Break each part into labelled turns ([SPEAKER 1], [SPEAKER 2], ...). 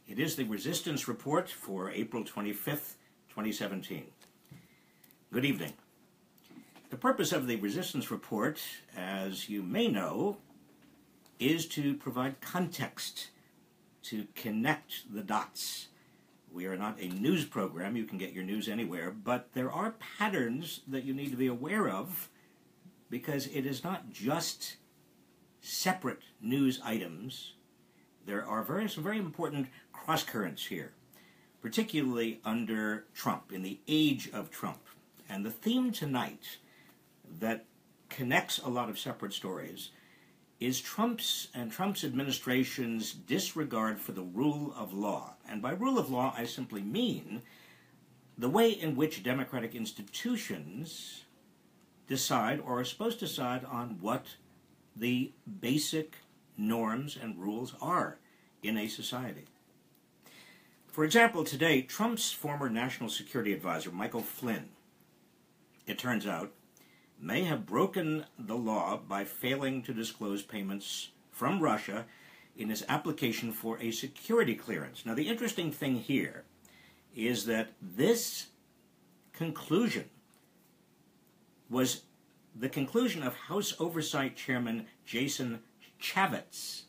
[SPEAKER 1] It is the Resistance Report for April 25th, 2017. Good evening. The purpose of the Resistance Report, as you may know, is to provide context, to connect the dots. We are not a news program. You can get your news anywhere, but there are patterns that you need to be aware of because it is not just separate news items. There are some very important cross-currents here, particularly under Trump, in the age of Trump. And the theme tonight that connects a lot of separate stories is Trump's administration's disregard for the rule of law. And by rule of law, I simply mean the way in which democratic institutions decide or are supposed to decide on what the basic norms and rules are in a society. For example, today, Trump's former national security advisor, Michael Flynn, it turns out, may have broken the law by failing to disclose payments from Russia in his application for a security clearance. Now, the interesting thing here is that this conclusion was the conclusion of House Oversight Chairman Jason Chaffetz,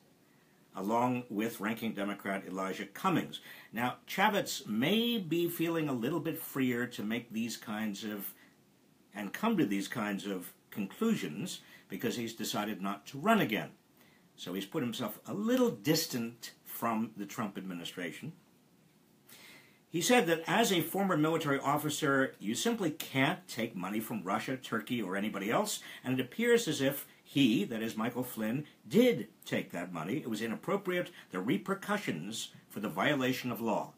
[SPEAKER 1] along with ranking Democrat Elijah Cummings. Now, Chaffetz may be feeling a little bit freer to make these kinds of and come to these kinds of conclusions because he's decided not to run again. So he's put himself a little distant from the Trump administration. He said that as a former military officer, you simply can't take money from Russia, Turkey, or anybody else, and it appears as if he, that is Michael Flynn, did take that money. It was inappropriate. The repercussions for the violation of law.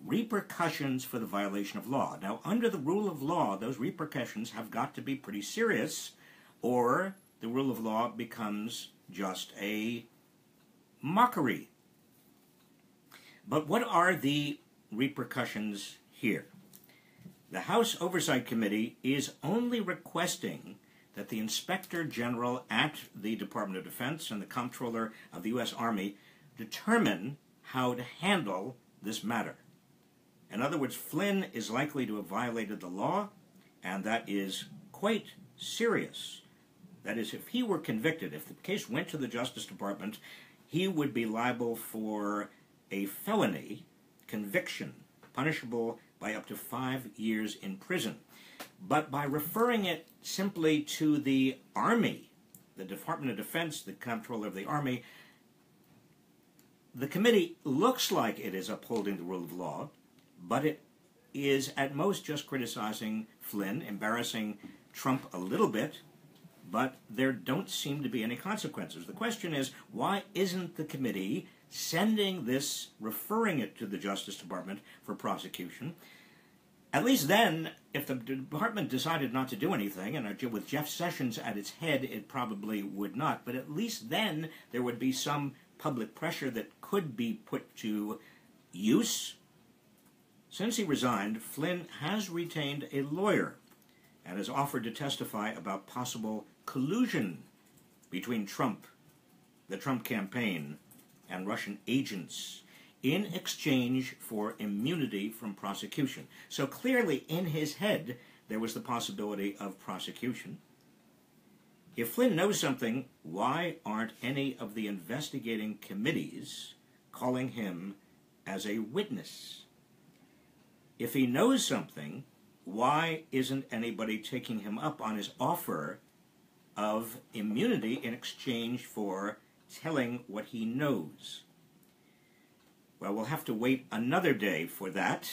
[SPEAKER 1] Repercussions for the violation of law. Now, under the rule of law, those repercussions have got to be pretty serious, or the rule of law becomes just a mockery. But what are the repercussions here? The House Oversight Committee is only requesting that the Inspector General at the Department of Defense and the Comptroller of the U.S. Army determine how to handle this matter. In other words, Flynn is likely to have violated the law, and that is quite serious. That is, if he were convicted, if the case went to the Justice Department, he would be liable for a felony conviction, punishable by up to 5 years in prison. But by referring it simply to the Army, the Department of Defense, the Comptroller of the Army, the committee looks like it is upholding the rule of law, but it is at most just criticizing Flynn, embarrassing Trump a little bit, but there don't seem to be any consequences. The question is, why isn't the committee sending this, referring it to the Justice Department for prosecution? At least then, if the department decided not to do anything, and with Jeff Sessions at its head, it probably would not, but at least then there would be some public pressure that could be put to use. Since he resigned, Flynn has retained a lawyer and has offered to testify about possible collusion between Trump, the Trump campaign, and Russian agents in exchange for immunity from prosecution. So clearly in his head there was the possibility of prosecution. If Flynn knows something, why aren't any of the investigating committees calling him as a witness? If he knows something, why isn't anybody taking him up on his offer of immunity in exchange for telling what he knows? Well, we'll have to wait another day for that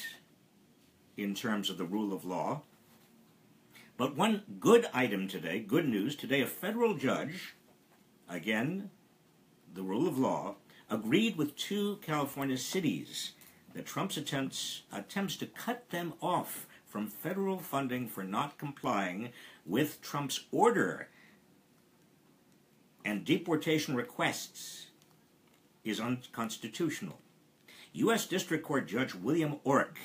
[SPEAKER 1] in terms of the rule of law. But one good item today, good news, today a federal judge, again, the rule of law, agreed with 2 California cities that Trump's attempts to cut them off from federal funding for not complying with Trump's order and deportation requests is unconstitutional. U.S. District Court Judge William Orrick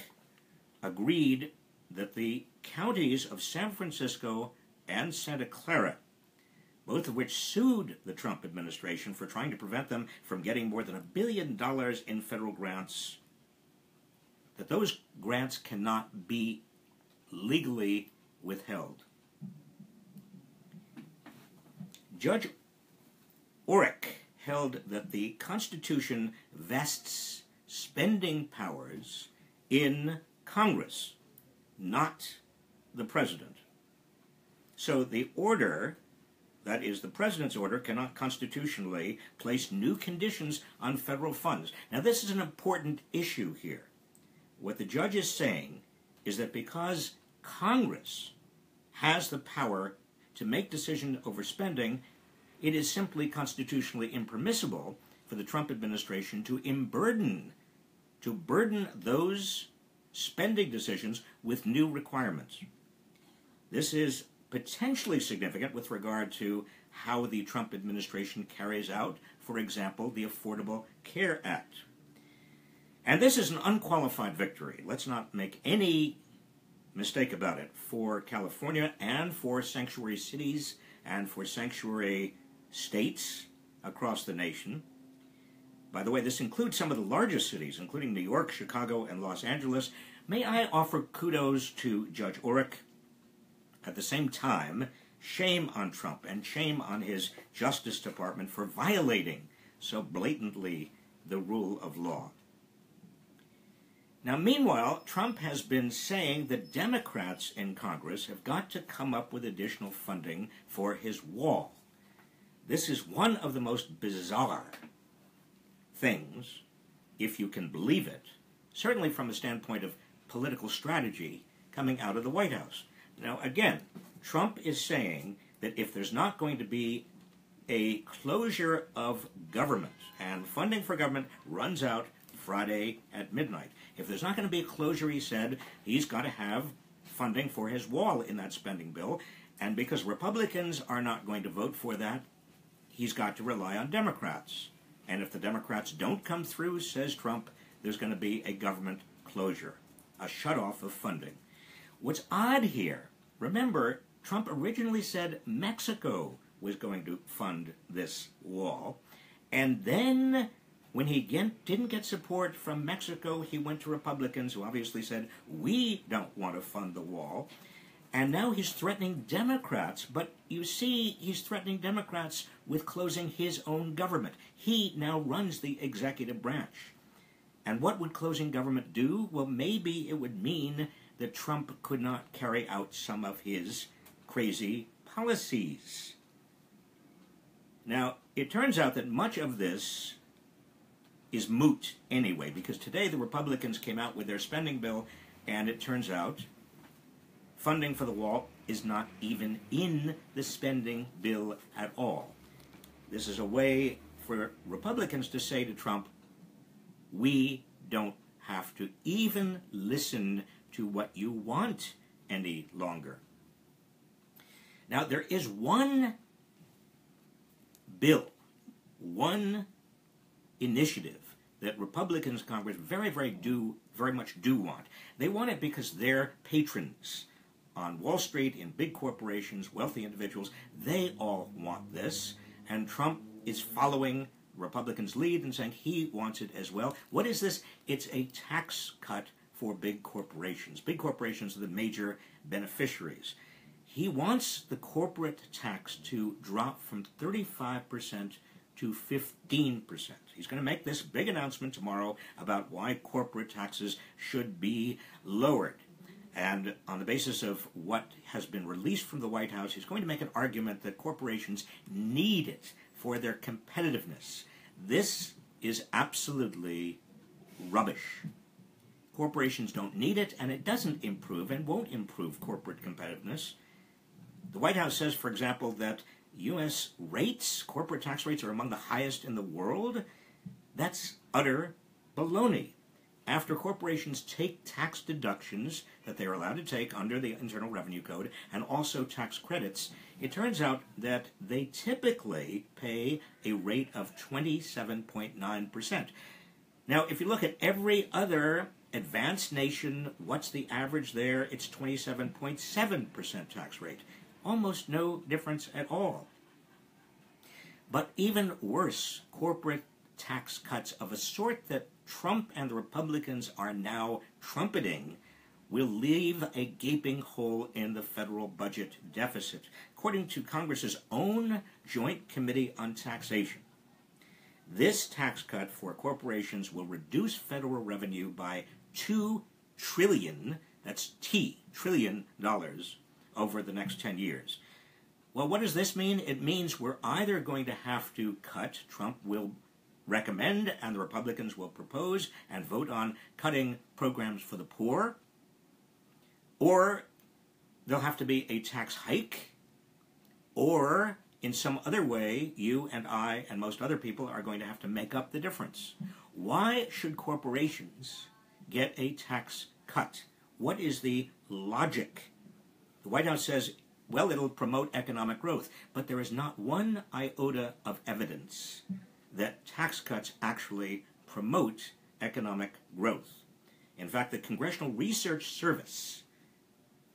[SPEAKER 1] agreed that the counties of San Francisco and Santa Clara both of which sued the Trump administration for trying to prevent them from getting more than $1 billion in federal grants, that those grants cannot be legally withheld. Judge Reich held that the Constitution vests spending powers in Congress, not the president. So the order, that is the president's order, cannot constitutionally place new conditions on federal funds. Now this is an important issue here. What the judge is saying is that because Congress has the power to make decisions over spending, it is simply constitutionally impermissible for the Trump administration to burden those spending decisions with new requirements. This is potentially significant with regard to how the Trump administration carries out, for example, the Affordable Care Act. And this is an unqualified victory. Let's not make any mistake about it. For California and for sanctuary cities and for sanctuary states across the nation. By the way, this includes some of the largest cities, including New York, Chicago, and Los Angeles. May I offer kudos to Judge Reich? At the same time, shame on Trump and shame on his Justice Department for violating so blatantly the rule of law. Now, meanwhile, Trump has been saying that Democrats in Congress have got to come up with additional funding for his wall. This is one of the most bizarre things, if you can believe it, certainly from a standpoint of political strategy coming out of the White House. Now, again, Trump is saying that if there's not going to be a closure of government, and funding for government runs out Friday at midnight, if there's not going to be a closure, he said, he's got to have funding for his wall in that spending bill, and because Republicans are not going to vote for that, he's got to rely on Democrats. And if the Democrats don't come through, says Trump, there's going to be a government closure, a shutoff of funding. What's odd here, remember, Trump originally said Mexico was going to fund this wall, and then when he didn't get support from Mexico, he went to Republicans who obviously said, we don't want to fund the wall. And now he's threatening Democrats, but you see, he's threatening Democrats with closing his own government. He now runs the executive branch. And what would closing government do? Well, maybe it would mean that Trump could not carry out some of his crazy policies. Now, it turns out that much of this is moot anyway, because today the Republicans came out with their spending bill, and it turns out funding for the wall is not even in the spending bill at all. This is a way for Republicans to say to Trump, we don't have to even listen to what you want any longer. Now, there is one bill, one initiative that Republicans in Congress very much do want. They want it because their patrons on Wall Street, in big corporations, wealthy individuals, they all want this, and Trump is following Republicans' lead and saying he wants it as well. What is this? It's a tax cut for big corporations. Big corporations are the major beneficiaries. He wants the corporate tax to drop from 35% to 15%. He's going to make this big announcement tomorrow about why corporate taxes should be lowered. And on the basis of what has been released from the White House, he's going to make an argument that corporations need it for their competitiveness. This is absolutely rubbish. Corporations don't need it, and it doesn't improve and won't improve corporate competitiveness. The White House says, for example, that U.S. rates, corporate tax rates, are among the highest in the world. That's utter baloney. After corporations take tax deductions that they are allowed to take under the Internal Revenue Code and also tax credits, it turns out that they typically pay a rate of 27.9%. Now, if you look at every other advanced nation, what's the average there? It's 27.7% tax rate. Almost no difference at all. But even worse, corporate tax cuts of a sort that Trump and the Republicans are now trumpeting will leave a gaping hole in the federal budget deficit, according to Congress's own Joint Committee on Taxation. This tax cut for corporations will reduce federal revenue by $2 trillion, that's trillion dollars, over the next 10 years. Well, what does this mean? It means we're either going to have to cut, Trump will recommend and the Republicans will propose and vote on cutting programs for the poor, or there'll have to be a tax hike, or in some other way, you and I and most other people are going to have to make up the difference. Why should corporations get a tax cut? What is the logic? The White House says, well, it'll promote economic growth, but there is not one iota of evidence that tax cuts actually promote economic growth. In fact, the Congressional Research Service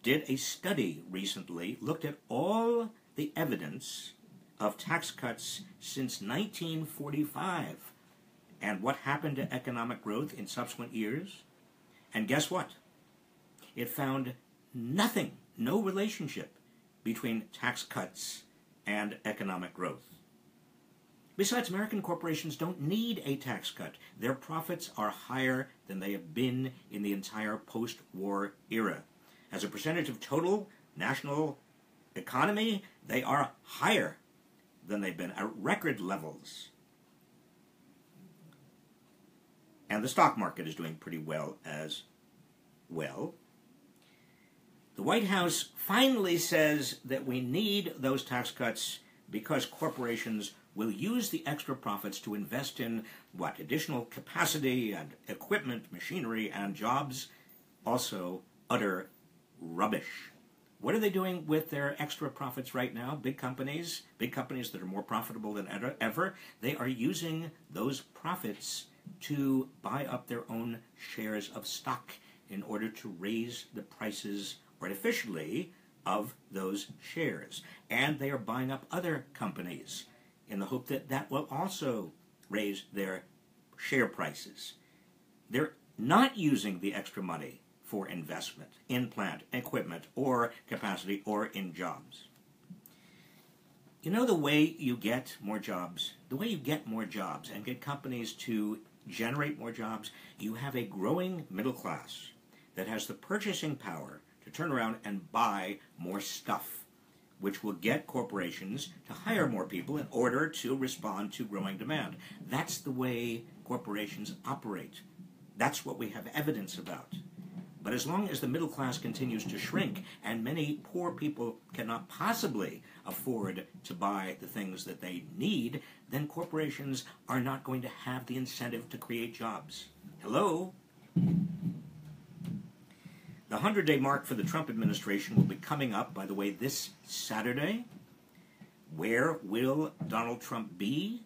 [SPEAKER 1] did a study recently, looked at all the evidence of tax cuts since 1945 and what happened to economic growth in subsequent years. And guess what? It found nothing, no relationship between tax cuts and economic growth. Besides, American corporations don't need a tax cut. Their profits are higher than they have been in the entire post-war era. As a percentage of total national economy, they are higher than they've been at record levels. And the stock market is doing pretty well as well. The White House finally says that we need those tax cuts because corporations will use the extra profits to invest in, what, additional capacity and equipment, machinery, and jobs. Also, utter rubbish. What are they doing with their extra profits right now? Big companies that are more profitable than ever, they are using those profits to buy up their own shares of stock in order to raise the prices artificially of those shares. And they are buying up other companies in the hope that that will also raise their share prices. They're not using the extra money for investment in plant, equipment, or capacity, or in jobs. You know the way you get more jobs? The way you get more jobs and get companies to generate more jobs, you have a growing middle class that has the purchasing power to turn around and buy more stuff, which will get corporations to hire more people in order to respond to growing demand. That's the way corporations operate. That's what we have evidence about. But as long as the middle class continues to shrink and many poor people cannot possibly afford to buy the things that they need, then corporations are not going to have the incentive to create jobs. Hello? The 100-day mark for the Trump administration will be coming up, by the way, this Saturday. Where will Donald Trump be?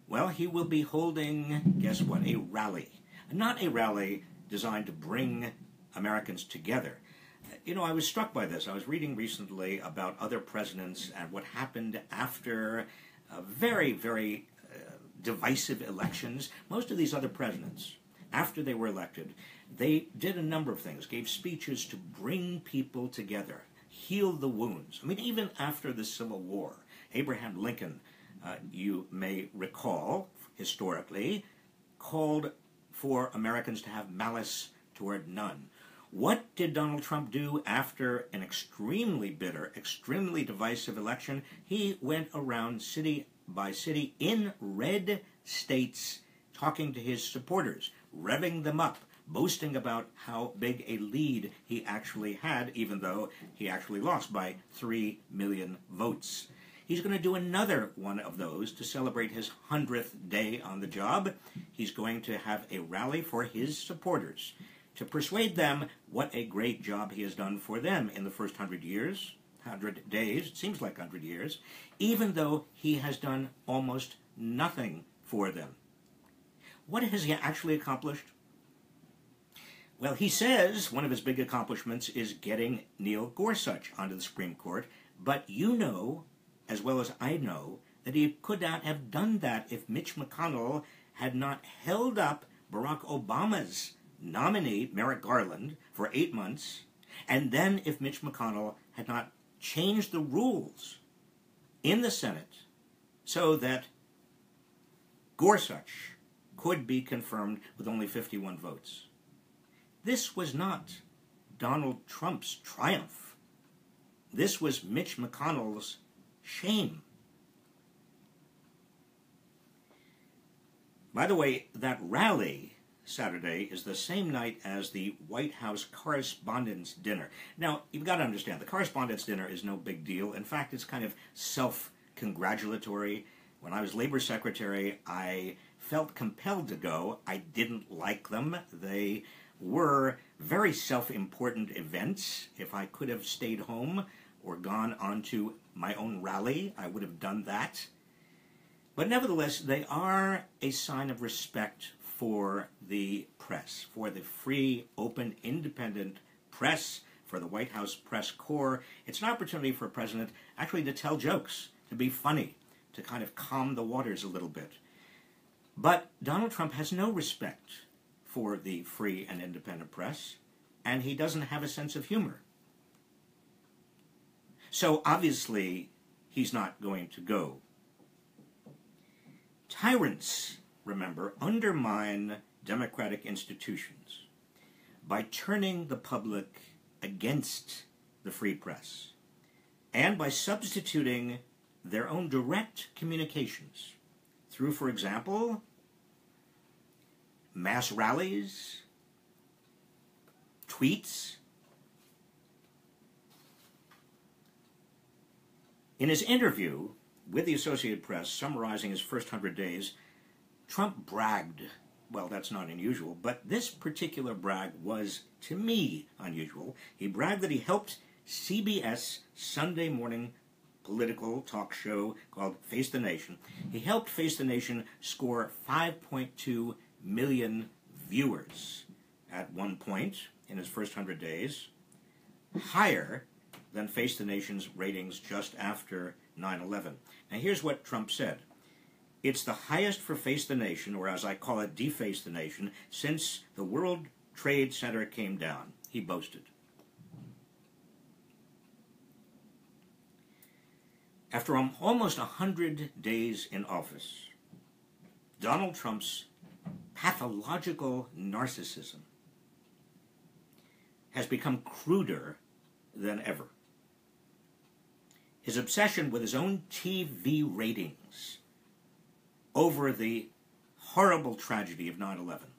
[SPEAKER 1] Well, he will be holding, guess what, a rally. Not a rally designed to bring Americans together. You know, I was struck by this. I was reading recently about other presidents and what happened after very, very divisive elections. Most of these other presidents, after they were elected, they did a number of things, gave speeches to bring people together, heal the wounds. I mean, even after the Civil War, Abraham Lincoln, you may recall, historically, called for Americans to have malice toward none. What did Donald Trump do after an extremely bitter, extremely divisive election? He went around city by city in red states talking to his supporters, revving them up, boasting about how big a lead he actually had, even though he actually lost by 3 million votes. He's going to do another one of those to celebrate his 100th day on the job. He's going to have a rally for his supporters to persuade them what a great job he has done for them in the first 100 years, 100 days, it seems like 100 years, even though he has done almost nothing for them. What has he actually accomplished? Well, he says one of his big accomplishments is getting Neil Gorsuch onto the Supreme Court, but you know, as well as I know, that he could not have done that if Mitch McConnell had not held up Barack Obama's nominee, Merrick Garland, for 8 months, and then if Mitch McConnell had not changed the rules in the Senate so that Gorsuch could be confirmed with only 51 votes. This was not Donald Trump's triumph. This was Mitch McConnell's shame. By the way, that rally Saturday is the same night as the White House Correspondents' Dinner. Now, you've got to understand, the Correspondents' Dinner is no big deal. In fact, it's kind of self-congratulatory. When I was Labor Secretary, I felt compelled to go. I didn't like them. They were very self-important events. If I could have stayed home or gone on to my own rally, I would have done that. But nevertheless, they are a sign of respect for the press, for the free, open, independent press, for the White House press corps. It's an opportunity for a president actually to tell jokes, to be funny, to kind of calm the waters a little bit. But Donald Trump has no respect for the free and independent press, and he doesn't have a sense of humor. So obviously, he's not going to go. Tyrants, remember, undermine democratic institutions by turning the public against the free press and by substituting their own direct communications through, for example, mass rallies, tweets. In his interview with the Associated Press, summarizing his first 100 days, Trump bragged. Well, that's not unusual, but this particular brag was, to me, unusual. He bragged that he helped CBS Sunday morning political talk show called Face the Nation. He helped Face the Nation score 5.2 million viewers at one point in his first 100 days, higher than Face the Nation's ratings just after 9/11. Now here's what Trump said. It's the highest for Face the Nation, or as I call it, Deface the Nation, since the World Trade Center came down, he boasted. After almost 100 days in office, Donald Trump's pathological narcissism has become cruder than ever. His obsession with his own TV ratings over the horrible tragedy of 9/11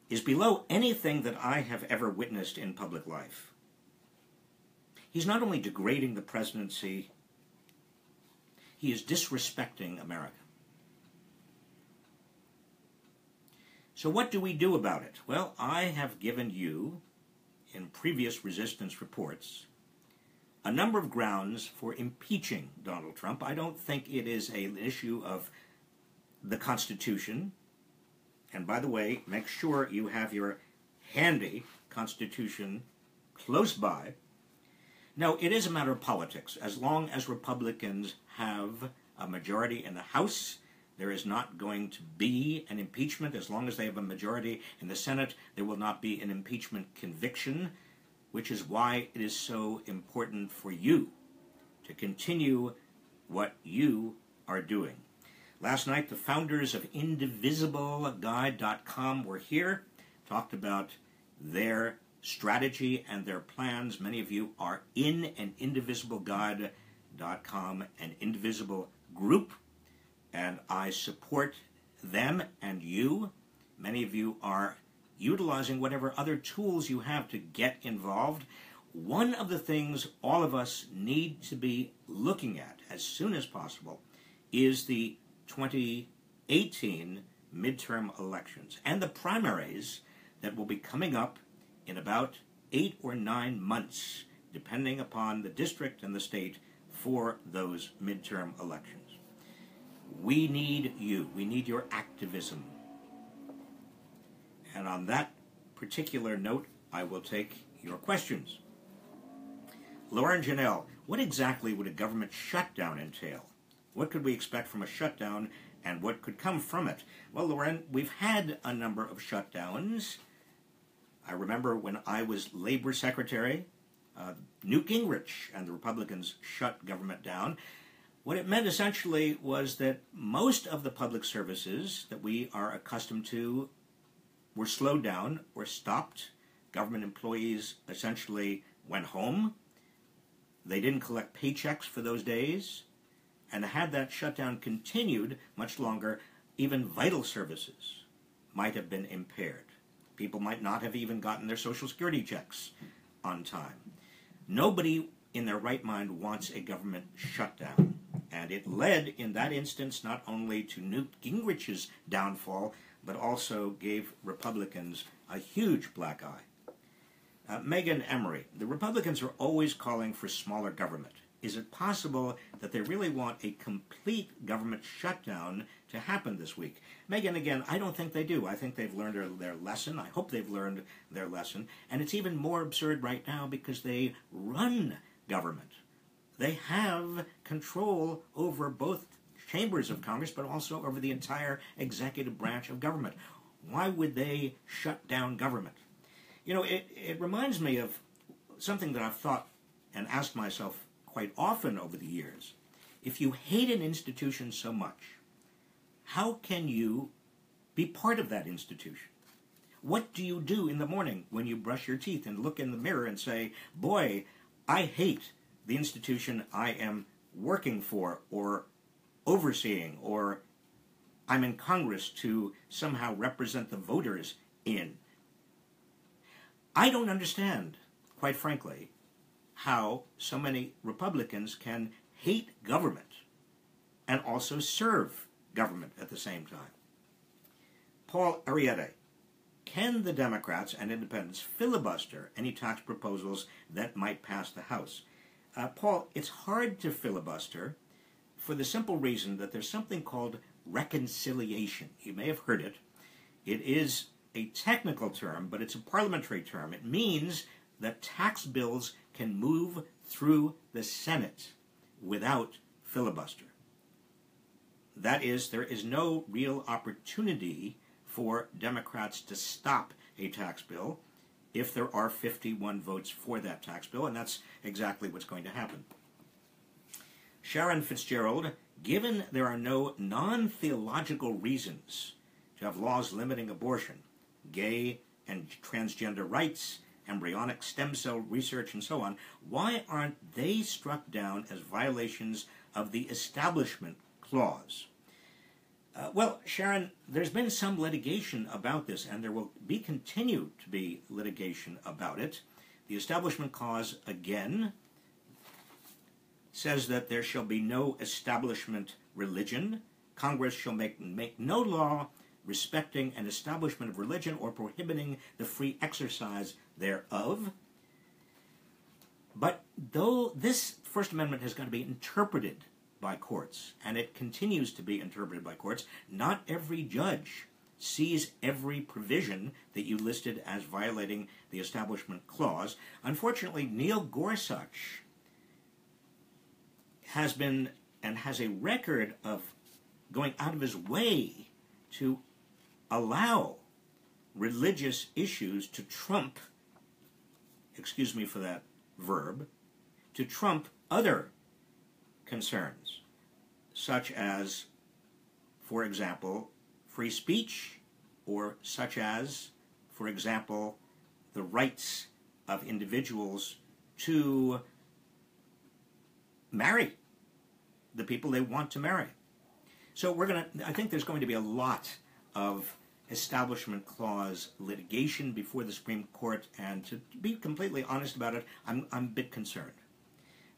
[SPEAKER 1] is below anything that I have ever witnessed in public life. He's not only degrading the presidency, he is disrespecting America. So what do we do about it? Well, I have given you, in previous resistance reports, a number of grounds for impeaching Donald Trump. I don't think it is an issue of the Constitution. And by the way, make sure you have your handy Constitution close by. No, it is a matter of politics. As long as Republicans have a majority in the House, there is not going to be an impeachment. As long as they have a majority in the Senate, there will not be an impeachment conviction, which is why it is so important for you to continue what you are doing. Last night, the founders of IndivisibleGuide.com were here, talked about their strategy and their plans. Many of you are in an IndivisibleGuide.com, an Indivisible group, and I support them and you. Many of you are utilizing whatever other tools you have to get involved. One of the things all of us need to be looking at as soon as possible is the 2018 midterm elections and the primaries that will be coming up in about 8 or 9 months, depending upon the district and the state for those midterm elections. We need you. We need your activism. And on that particular note, I will take your questions. Lauren Janelle, What exactly would a government shutdown entail? What could we expect from a shutdown, and what could come from it? Well, Lauren, we've had a number of shutdowns. I remember when I was Labor Secretary, Newt Gingrich and the Republicans shut government down. What it meant essentially was that most of the public services that we are accustomed to were slowed down or stopped. Government employees essentially went home. They didn't collect paychecks for those days. And had that shutdown continued much longer, even vital services might have been impaired. People might not have even gotten their Social Security checks on time. Nobody in their right mind wants a government shutdown. And it led, in that instance, not only to Newt Gingrich's downfall, but also gave Republicans a huge black eye. Megan Emery, the Republicans are always calling for smaller government. Is it possible that they really want a complete government shutdown to happen this week? Megan, again, I don't think they do. I think they've learned their lesson. I hope they've learned their lesson. And it's even more absurd right now because they run government. They have control over both chambers of Congress, but also over the entire executive branch of government. Why would they shut down government? You know, it reminds me of something that I've thought and asked myself quite often over the years. If you hate an institution so much, how can you be part of that institution? What do you do in the morning when you brush your teeth and look in the mirror and say, boy, I hate the institution I am working for or overseeing, or I'm in Congress to somehow represent the voters in? I don't understand, quite frankly, how so many Republicans can hate government and also serve government at the same time. Paul Ariete, can the Democrats and independents filibuster any tax proposals that might pass the House? Paul, it's hard to filibuster for the simple reason that there's something called reconciliation. You may have heard it. It is a technical term, but it's a parliamentary term. It means that tax bills can move through the Senate without filibuster. That is, there is no real opportunity for Democrats to stop a tax bill if there are 51 votes for that tax bill, and that's exactly what's going to happen. Sharon Fitzgerald, given there are no non-theological reasons to have laws limiting abortion, gay and transgender rights, embryonic stem cell research, and so on, why aren't they struck down as violations of the Establishment Clause? Well, Sharon, there's been some litigation about this, and there will be continued to be litigation about it. The Establishment Clause, again, says that there shall be no establishment religion. Congress shall make no law respecting an establishment of religion or prohibiting the free exercise thereof. But though this First Amendment has got to be interpreted by courts, and it continues to be interpreted by courts, not every judge sees every provision that you listed as violating the Establishment Clause. Unfortunately, Neil Gorsuch has been and has a record of going out of his way to allow religious issues to trump, excuse me for that verb, to trump other concerns, such as, for example, free speech, or such as, for example, the rights of individuals to marry the people they want to marry. So I think there's going to be a lot of Establishment Clause litigation before the Supreme Court, and to be completely honest about it, I'm a bit concerned.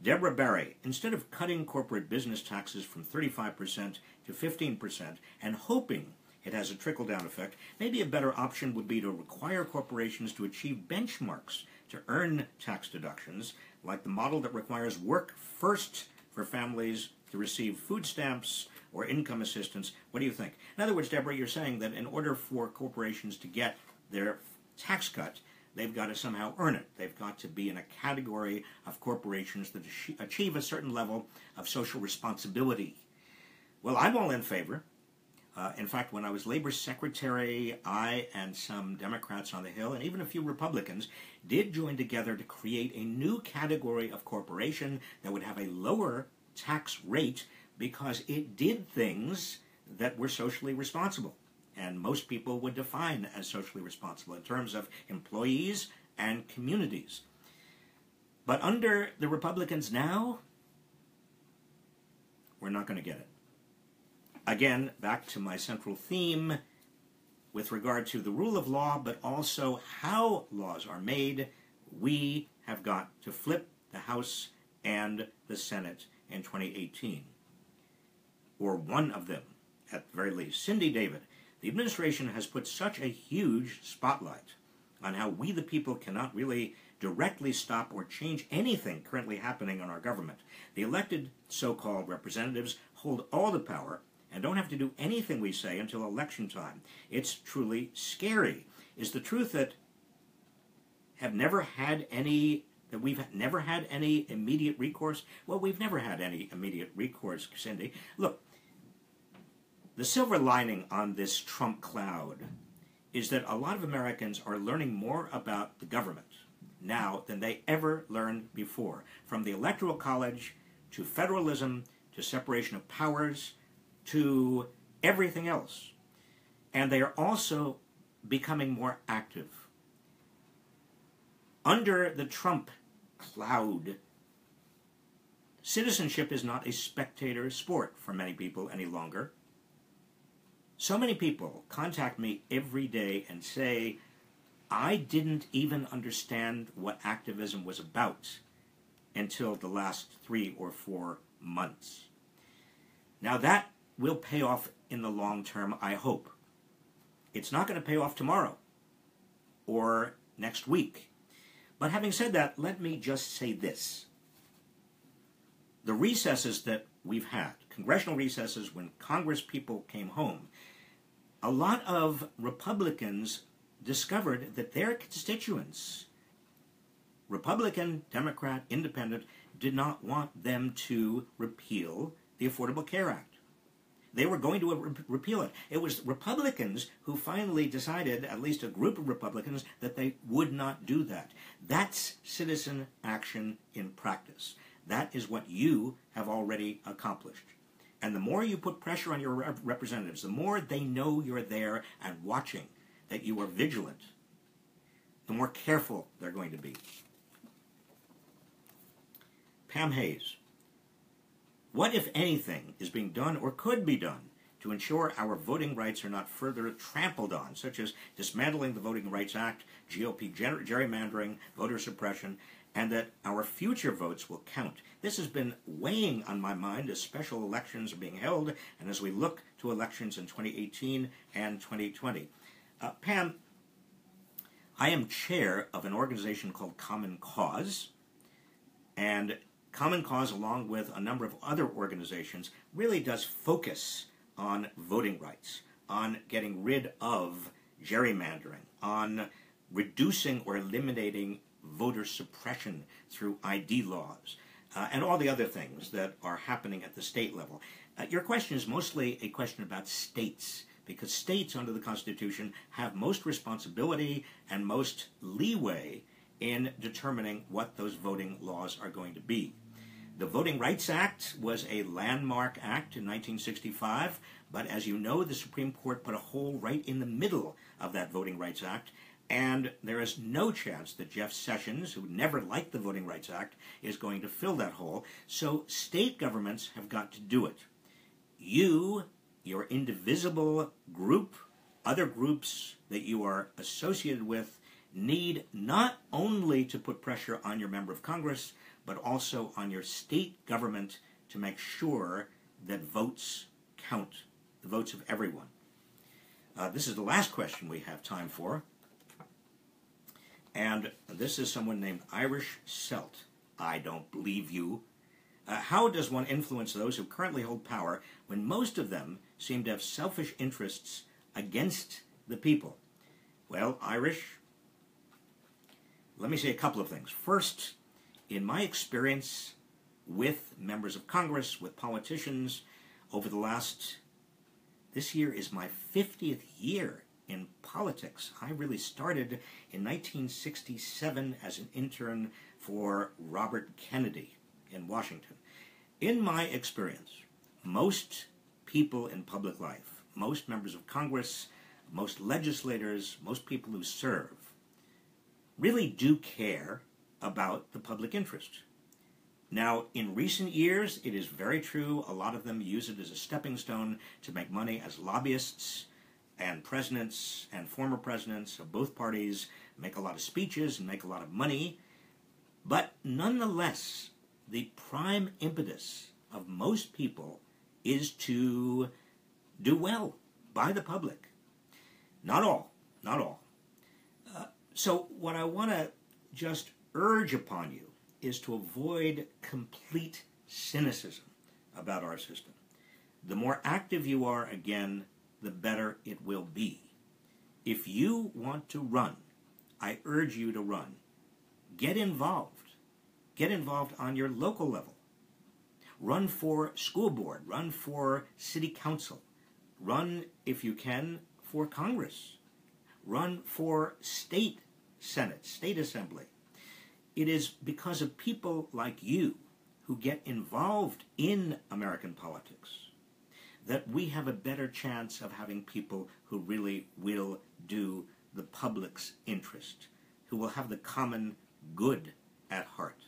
[SPEAKER 1] Deborah Barry, instead of cutting corporate business taxes from 35% to 15% and hoping it has a trickle-down effect, maybe a better option would be to require corporations to achieve benchmarks to earn tax deductions, like the model that requires work first for families to receive food stamps or income assistance. What do you think? In other words, Deborah, you're saying that in order for corporations to get their tax cut, they've got to somehow earn it. They've got to be in a category of corporations that achieve a certain level of social responsibility. Well, I'm all in favor. In fact, when I was Labor Secretary, I and some Democrats on the Hill, and even a few Republicans, did join together to create a new category of corporation that would have a lower tax rate because it did things that were socially responsible. And most people would define as socially responsible in terms of employees and communities. But under the Republicans now, we're not going to get it. Again, back to my central theme with regard to the rule of law, but also how laws are made, we have got to flip the House and the Senate in 2018. Or one of them, at the very least. Cindy David, the administration has put such a huge spotlight on how we the people cannot really directly stop or change anything currently happening in our government. The elected so-called representatives hold all the power and don't have to do anything we say until election time. It's truly scary. Is the truth that we've never had any immediate recourse? Well, we've never had any immediate recourse, Cindy. Look, the silver lining on this Trump cloud is that a lot of Americans are learning more about the government now than they ever learned before. From the Electoral College to federalism to separation of powers to everything else. And they are also becoming more active. Under the Trump cloud, citizenship is not a spectator sport for many people any longer. So many people contact me every day and say, I didn't even understand what activism was about until the last 3 or 4 months. Now that will pay off in the long term, I hope. It's not going to pay off tomorrow or next week. But having said that, let me just say this. The recesses that we've had, congressional recesses when Congress people came home, a lot of Republicans discovered that their constituents, Republican, Democrat, Independent, did not want them to repeal the Affordable Care Act. They were going to repeal it. It was Republicans who finally decided, at least a group of Republicans, that they would not do that. That's citizen action in practice. That is what you have already accomplished. And the more you put pressure on your representatives, the more they know you're there and watching, that you are vigilant, the more careful they're going to be. Pam Hayes. What, if anything, is being done or could be done to ensure our voting rights are not further trampled on, such as dismantling the Voting Rights Act, GOP gerrymandering, voter suppression, and that our future votes will count? This has been weighing on my mind as special elections are being held and as we look to elections in 2018 and 2020. Pam, I am chair of an organization called Common Cause, and Common Cause, along with a number of other organizations, really does focus on voting rights, on getting rid of gerrymandering, on reducing or eliminating voter suppression through ID laws, and all the other things that are happening at the state level. Your question is mostly a question about states, because states under the Constitution have most responsibility and most leeway in determining what those voting laws are going to be. The Voting Rights Act was a landmark act in 1965, but as you know, the Supreme Court put a hole right in the middle of that Voting Rights Act, and there is no chance that Jeff Sessions, who never liked the Voting Rights Act, is going to fill that hole. So state governments have got to do it. You, your indivisible group, other groups that you are associated with, need not only to put pressure on your member of Congress, but also on your state government to make sure that votes count, the votes of everyone. This is the last question we have time for. And this is someone named Irish Selt. I don't believe you. How does one influence those who currently hold power when most of them seem to have selfish interests against the people? Well, Irish, let me say a couple of things. First, in my experience with members of Congress, with politicians, over the last, this year is my 50th year in politics. I really started in 1967 as an intern for Robert Kennedy in Washington. In my experience, most people in public life, most members of Congress, most legislators, most people who serve, really do care about the public interest. Now, in recent years, it is very true, a lot of them use it as a stepping stone to make money as lobbyists, and presidents and former presidents of both parties make a lot of speeches and make a lot of money. But nonetheless, the prime impetus of most people is to do well by the public. Not all, not all. So what I want to just urge upon you is to avoid complete cynicism about our system. The more active you are, again, the better it will be. If you want to run, I urge you to run. Get involved. Get involved on your local level. Run for school board. Run for city council. Run, if you can, for Congress. Run for state senate, state assembly. It is because of people like you who get involved in American politics that we have a better chance of having people who really will do the public's interest, who will have the common good at heart.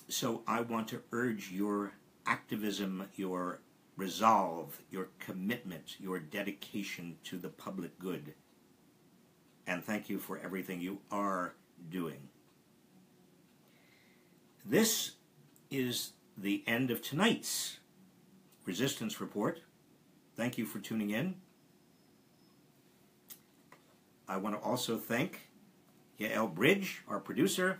[SPEAKER 1] So I want to urge your activism, your resolve, your commitment, your dedication to the public good. And thank you for everything you are doing. This is the end of tonight's Resistance Report. Thank you for tuning in. I want to also thank Yael Bridge, our producer,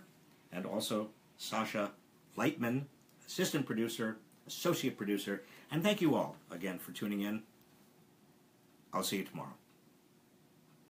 [SPEAKER 1] and also Sasha Lightman, assistant producer, associate producer, and thank you all again for tuning in. I'll see you tomorrow.